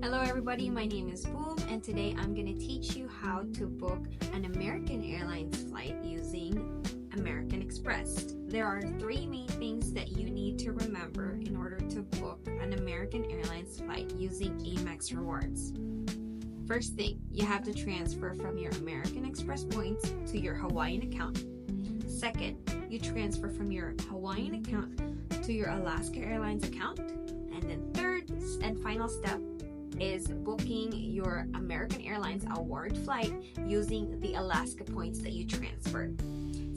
Hello everybody, my name is Boom and today I'm going to teach you how to book an American Airlines flight using American Express. There are three main things that you need to remember in order to book an American Airlines flight using AmEx rewards. First thing, you have to transfer from your American Express points to your Hawaiian account. Second, you transfer from your Hawaiian account to your Alaska Airlines account. And then third and final step is booking your American Airlines award flight using the Alaska points that you transferred.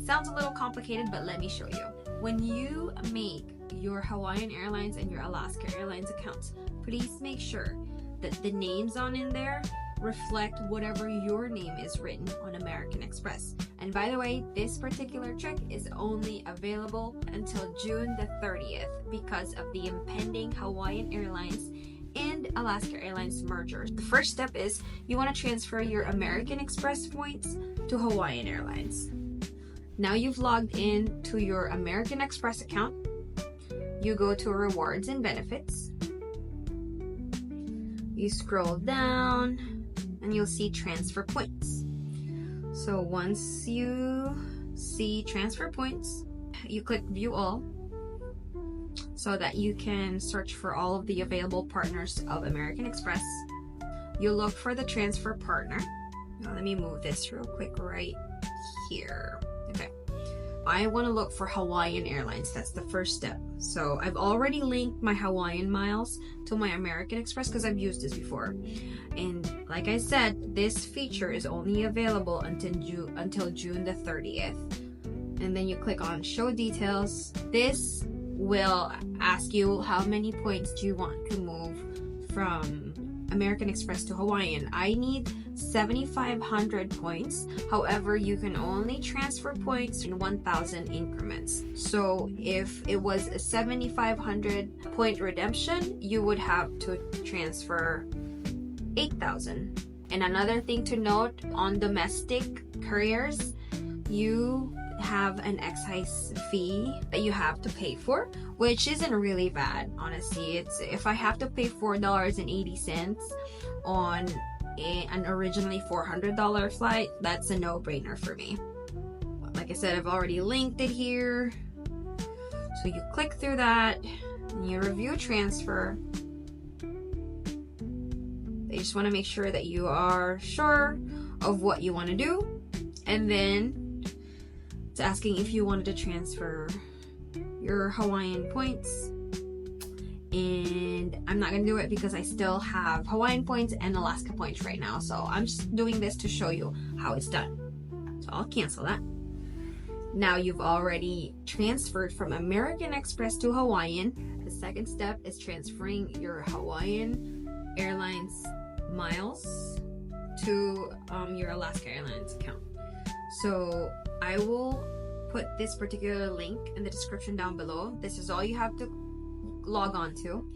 Sounds a little complicated, but let me show you. When you make your Hawaiian Airlines and your Alaska Airlines accounts, please make sure that the names on in there reflect whatever your name is written on American Express. And by the way, this particular trick is only available until June the 30th because of the impending Hawaiian Airlines and Alaska Airlines merger. The first step is you want to transfer your American Express points to Hawaiian Airlines. Now you've logged in to your American Express account. You go to rewards and benefits. You scroll down and you'll see transfer points. So once you see transfer points, you click view all so that you can search for all of the available partners of American Express. You look for the transfer partner. Now let me move this real quick right here. Okay. I want to look for Hawaiian Airlines. That's the first step. So I've already linked my Hawaiian miles to my American Express because I've used this before. And like I said, this feature is only available until June the 30th. And then you click on show details. This will ask you how many points do you want to move from American Express to Hawaiian. I need 7,500 points. However, you can only transfer points in 1,000 increments. So if it was a 7,500 point redemption, you would have to transfer 8,000. And another thing to note, on domestic couriers, you have an excise fee that you have to pay for, which isn't really bad, honestly. It's if I have to pay $4.80 on an originally $400 flight, that's a no-brainer for me. Like I said, I've already linked it here. So you click through that and you review transfer. They just want to make sure that you are sure of what you want to do, and then it's asking if you wanted to transfer your Hawaiian points, and I'm not going to do it because I still have Hawaiian points and Alaska points right now, so I'm just doing this to show you how it's done. So I'll cancel that. Now you've already transferred from American Express to Hawaiian. The second step is transferring your Hawaiian Airlines miles to your Alaska Airlines account. So I will put this particular link in the description down below. This is all you have to log on to,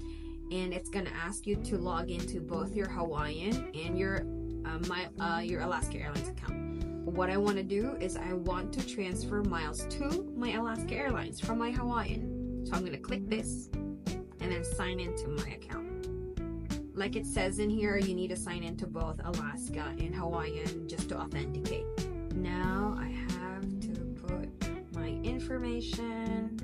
and it's going to ask you to log into both your Hawaiian and your Alaska Airlines account. What I want to do is I want to transfer miles to my Alaska Airlines from my Hawaiian. So I'm going to click this and then sign into my account. Like it says in here, you need to sign into both Alaska and Hawaiian just to authenticate. Now I have to put my information.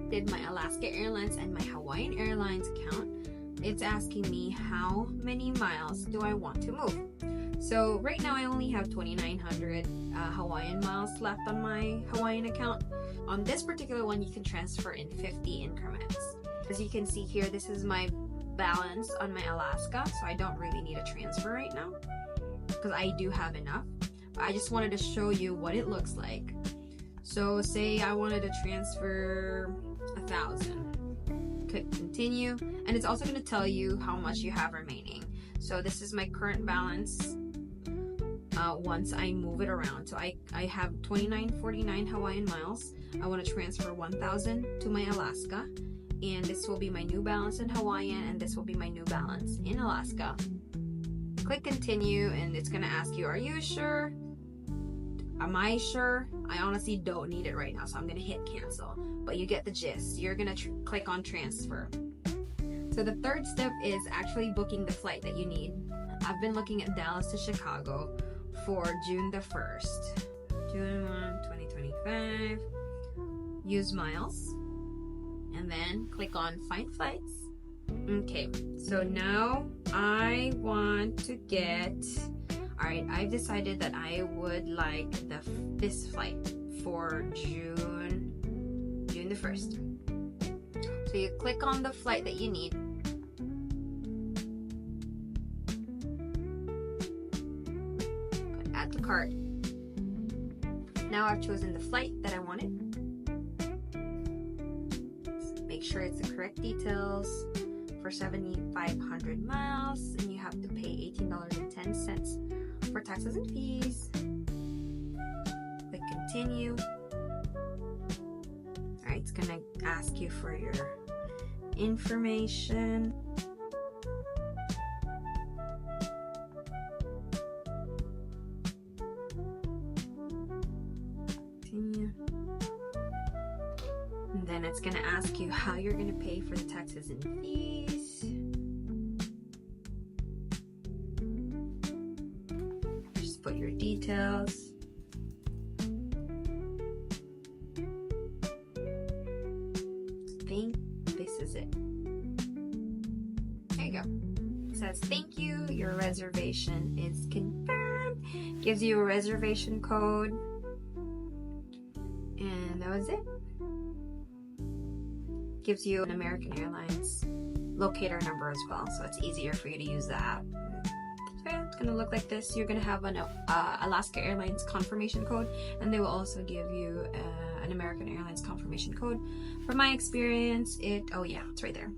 Did my Alaska Airlines and my Hawaiian Airlines account. It's asking me how many miles do I want to move. So right now I only have 2,900 Hawaiian miles left on my Hawaiian account. On this particular one, you can transfer in 50 increments. As you can see here, this is my balance on my Alaska, so I don't really need a transfer right now because I do have enough. But I just wanted to show you what it looks like. So say I wanted to transfer 1,000. Click continue, and it's also going to tell you how much you have remaining. So this is my current balance once I move it around. So I have 2,949 Hawaiian miles. I want to transfer 1,000 to my Alaska, and this will be my new balance in Hawaiian, and this will be my new balance in Alaska. Click continue, and it's going to ask you, are you sure? Am I sure? I honestly don't need it right now, so I'm going to hit cancel. But you get the gist. You're going to click on transfer. So the third step is actually booking the flight that you need. I've been looking at Dallas to Chicago for June the 1st. June 1, 2025. Use miles. And then click on find flights. Okay, so now I want to get... Alright, I've decided that I would like this flight for June the 1st. So you click on the flight that you need. Add to cart. Now I've chosen the flight that I wanted. Make sure it's the correct details for 7,500 miles, and you have to pay $18.10 for taxes and fees. Click continue. Alright, it's gonna ask you for your information. Continue. And then it's gonna ask you how you're gonna pay for the taxes and fees. Just put your details. I think this is it. There you go. It says thank you, your reservation is confirmed. Gives you a reservation code. And that was it. Gives you an American Airlines locator number as well, so it's easier for you to use the app. So yeah, it's gonna look like this. You're gonna have an Alaska Airlines confirmation code, and they will also give you an American Airlines confirmation code. From my experience, it's right there.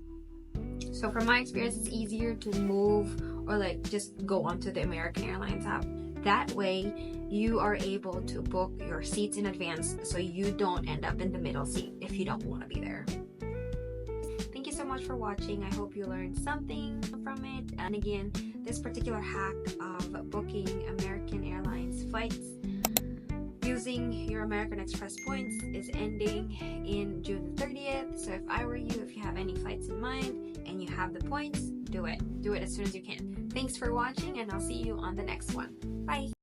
So from my experience, it's easier to move or like just go onto the American Airlines app. That way, you are able to book your seats in advance so you don't end up in the middle seat if you don't want to be there. Thank you so much for watching. I hope you learned something from it. And again, this particular hack of booking American Airlines flights using your American Express points is ending in June 30th. So if I were you, if you have any flights in mind and you have the points, do it. Do it as soon as you can. Thanks for watching, and I'll see you on the next one. Bye.